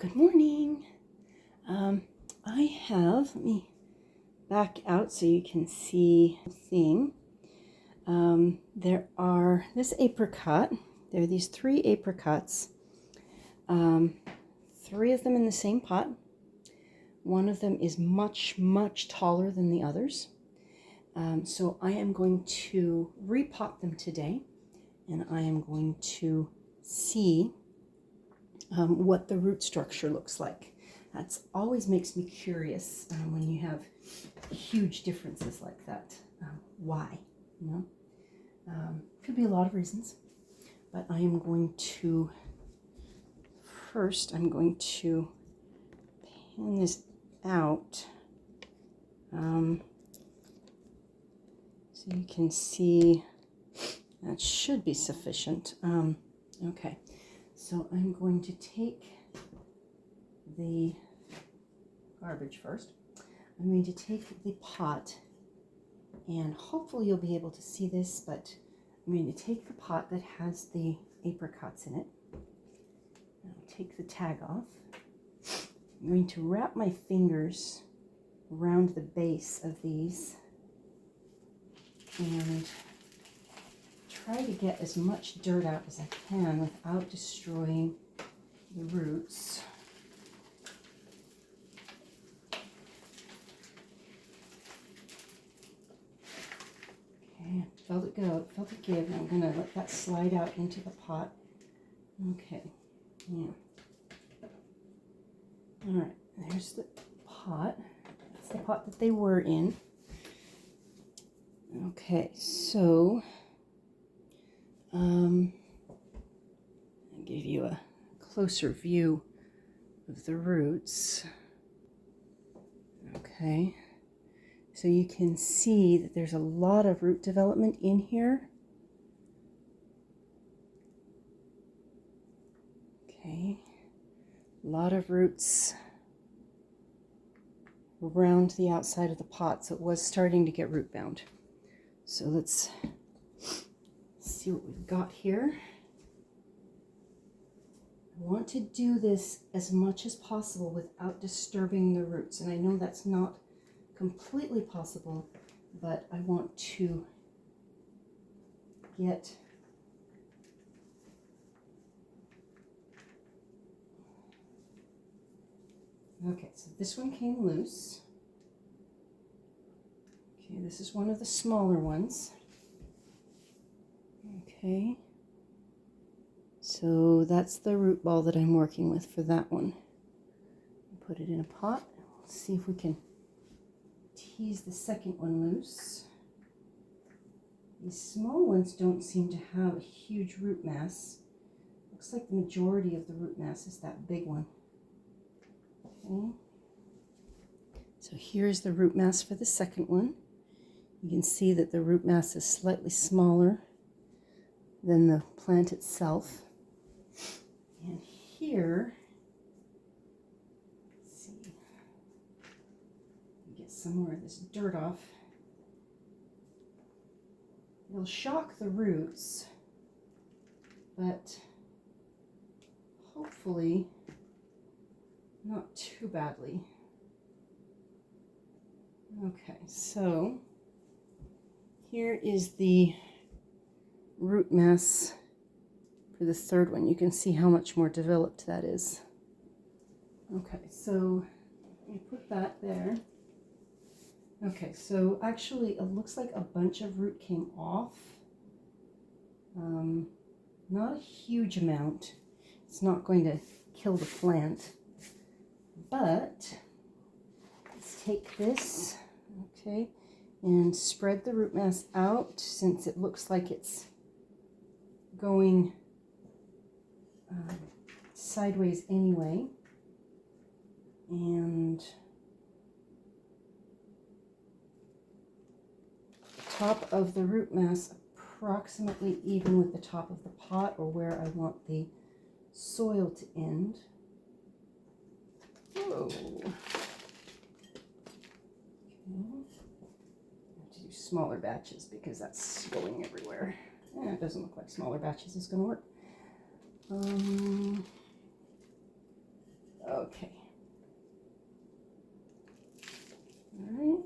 Good morning. I have, let me back out so you can see the thing. This apricot, there are these 3 apricots, 3 of them in the same pot. One of them is much, much taller than the others. So I am going to repot them today, and I am going to see what the root structure looks like. That always makes me curious when you have huge differences like that. Why? You know, could be a lot of reasons, but I am going to I'm going to pan this out so you can see. That should be sufficient. Okay, so I'm going to take the garbage first. I'm going to take the pot, and hopefully you'll be able to see this, but I'm going to take the pot that has the apricots in it. I'll take the tag off. I'm going to wrap my fingers around the base of these and try to get as much dirt out as I can without destroying the roots. Okay, felt it go, felt it give, and I'm going to let that slide out into the pot. Okay, yeah. All right, there's the pot. That's the pot that they were in. Okay, so I'll give you a closer view of the roots. Okay, so you can see that there's a lot of root development in here. Okay, a lot of roots around the outside of the pot, so it was starting to get root bound. So let's see what we've got here. I want to do this as much as possible without disturbing the roots, and I know that's not completely possible, but I want to get okay, so this one came loose. Okay, this is one of the smaller ones. Okay, so that's the root ball that I'm working with for that one. Put it in a pot. Let's see if we can tease the second one loose. These small ones don't seem to have a huge root mass. Looks like the majority of the root mass is that big one. Okay, so here's the root mass for the second one. You can see that the root mass is slightly smaller than the plant itself. And here, let's see, get some more of this dirt off. It'll shock the roots, but hopefully not too badly. Okay, so here is the root mass for the third one. You can see how much more developed that is. Okay, so let me put that there. Okay, so actually it looks like a bunch of root came off. Not a huge amount. It's not going to kill the plant, but let's take this, okay, and spread the root mass out since it looks like it's going sideways anyway. And top of the root mass approximately even with the top of the pot, or where I want the soil to end. Whoa. Okay. I have to do smaller batches because that's going everywhere. It doesn't look like smaller batches is going to work. Okay. All right.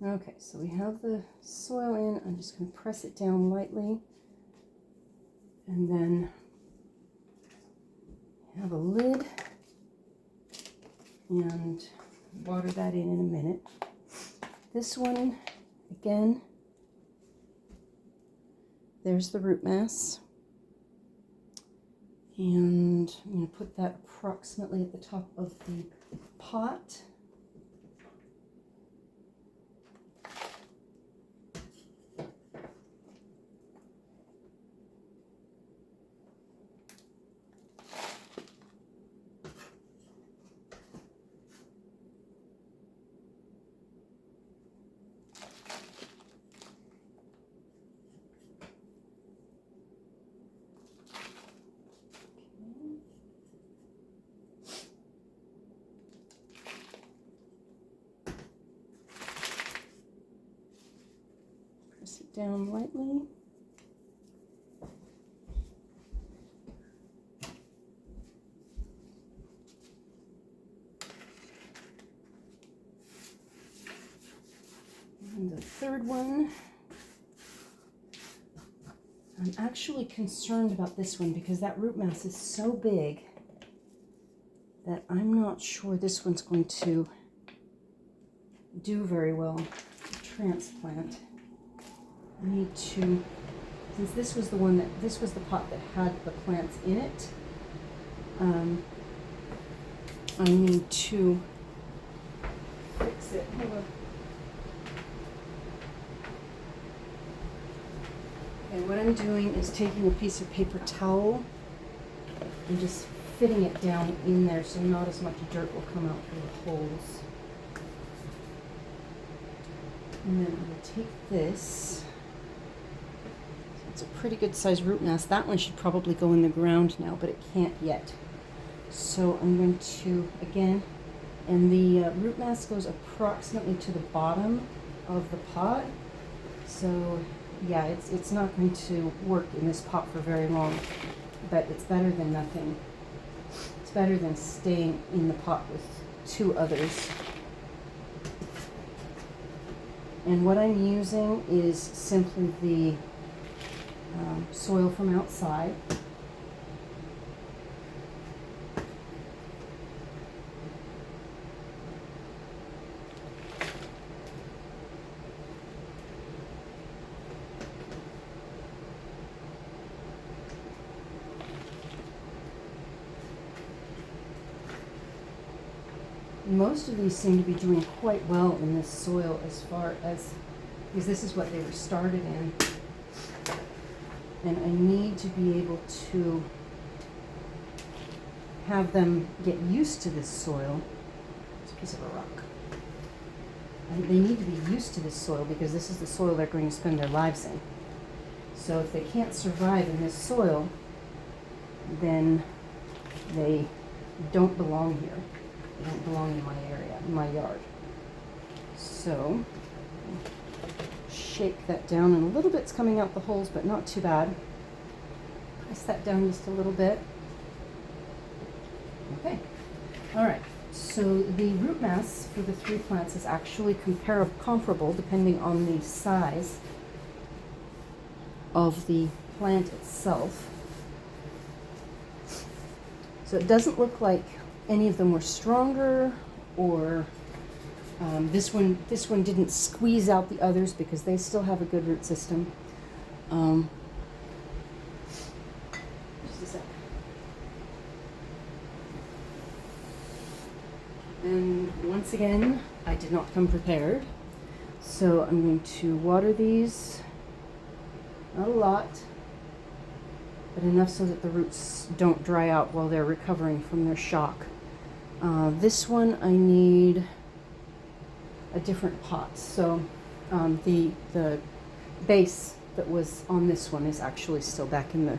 Okay, so we have the soil in. I'm just going to press it down lightly. And then have a lid and water that in a minute. This one, again, there's the root mass. And I'm going to put that approximately at the top of the pot. Press it down lightly. And the third one, I'm actually concerned about this one because that root mass is so big that I'm not sure this one's going to do very well to transplant. I need to, since this was the pot that had the plants in it, I need to fix it. Hold on. Okay, what I'm doing is taking a piece of paper towel and just fitting it down in there so not as much dirt will come out through the holes. And then I'm going to take this. It's a pretty good sized root mass. That one should probably go in the ground now, but it can't yet. So I'm going to, again, and the root mass goes approximately to the bottom of the pot. So yeah, it's not going to work in this pot for very long, but it's better than nothing. It's better than staying in the pot with two others. And what I'm using is simply the soil from outside. Most of these seem to be doing quite well in this soil as far as, because this is what they were started in. And I need to be able to have them get used to this soil. It's a piece of a rock. And they need to be used to this soil because this is the soil they're going to spend their lives in. So if they can't survive in this soil, then they don't belong here. They don't belong in my area, in my yard. So, shake that down, and a little bit's coming out the holes, but not too bad. Press that down just a little bit. Okay. All right. So the root mass for the three plants is actually comparable depending on the size of the plant itself. So it doesn't look like any of them were stronger, or this one didn't squeeze out the others because they still have a good root system. Just a sec. And once again, I did not come prepared, so I'm going to water these, not a lot, but enough so that the roots don't dry out while they're recovering from their shock. This one I need a different pot. So the base that was on this one is actually still back in the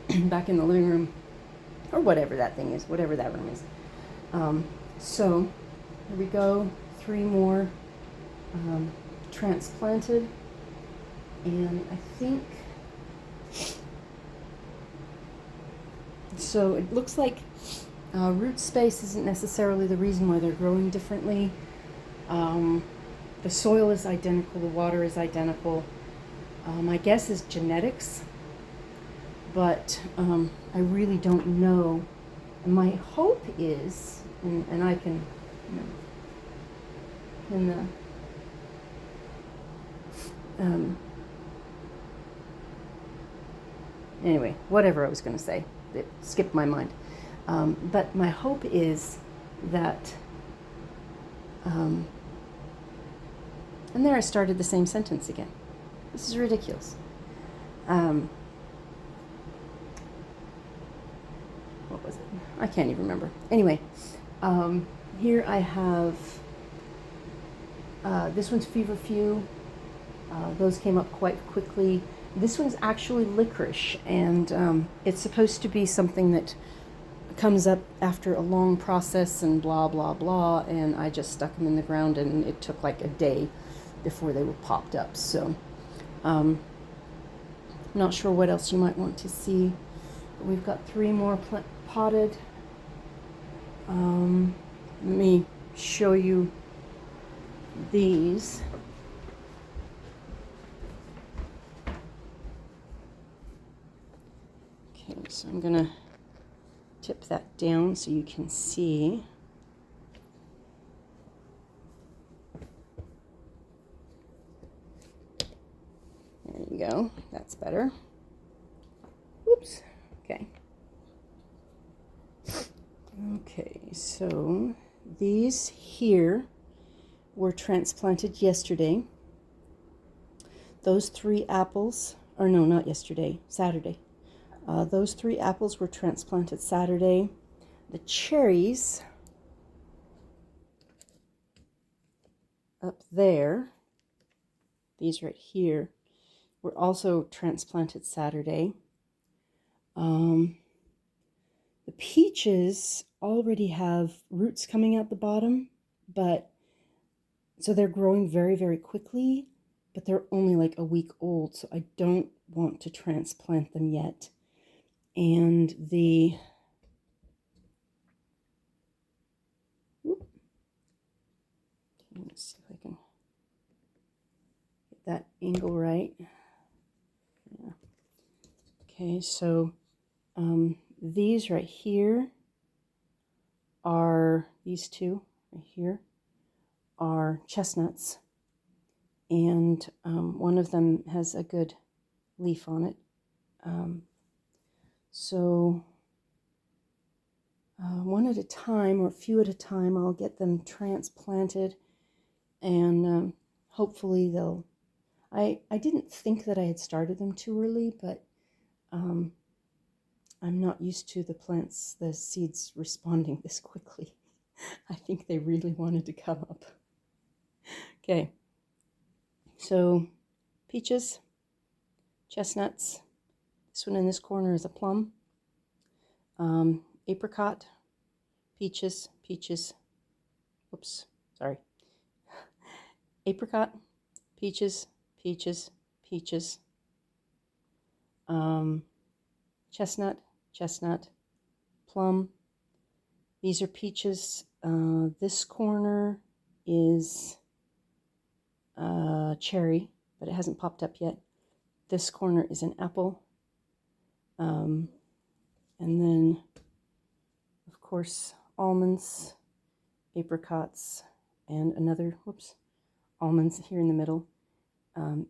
living room, or whatever that thing is, whatever that room is. So here we go, 3 more transplanted, and I think So it looks like root space isn't necessarily the reason why they're growing differently. The soil is identical, the water is identical. My guess is genetics, but I really don't know. And my hope is, and I can, anyway, whatever I was going to say, it skipped my mind. But my hope is that, and there I started the same sentence again. This is ridiculous. What was it? I can't even remember. Anyway, here I have, this one's feverfew. Those came up quite quickly. This one's actually licorice, and it's supposed to be something that comes up after a long process and blah, blah, blah, and I just stuck them in the ground, and it took like a day before they were popped up. So I'm not sure what else you might want to see. But we've got 3 more potted. Let me show you these. Okay, so I'm gonna tip that down so you can see. There you go, that's better. Whoops, okay. Okay, so these here were transplanted yesterday. Those 3 apples, or no, not yesterday, Saturday. Those 3 apples were transplanted Saturday. The cherries up there, these right here, were also transplanted Saturday. The peaches already have roots coming out the bottom, but so they're growing very, very quickly, but they're only like a week old, so I don't want to transplant them yet. And the let's see if I can get that angle right. Yeah. Okay, so these right here are, these 2 right here are chestnuts, and one of them has a good leaf on it. So one at a time, or a few at a time, I'll get them transplanted, and hopefully they'll, I didn't think that I had started them too early, but I'm not used to the seeds responding this quickly. I think they really wanted to come up. Okay, so peaches, chestnuts. This one in this corner is a plum. Apricot, peaches, whoops, sorry. Apricot, peaches, chestnut, plum. These are peaches. This corner is cherry, but it hasn't popped up yet. This corner is an apple. And then, of course, almonds, apricots, and another, almonds here in the middle,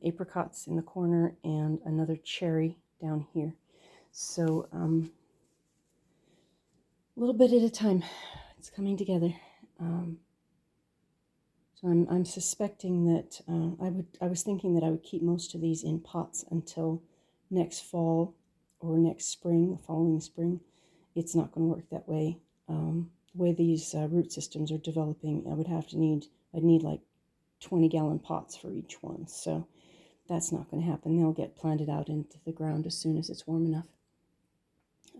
apricots in the corner, and another cherry down here. So a little bit at a time, it's coming together. So I'm suspecting that I was thinking that I would keep most of these in pots until next fall or next spring, the following spring. It's not going to work that way. The way these root systems are developing, I'd need like 20-gallon pots for each one. So that's not going to happen. They'll get planted out into the ground as soon as it's warm enough.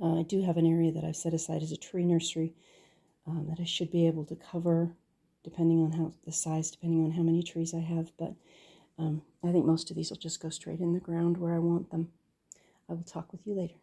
I do have an area that I've set aside as a tree nursery that I should be able to cover, depending on depending on how many trees I have. But I think most of these will just go straight in the ground where I want them. I will talk with you later.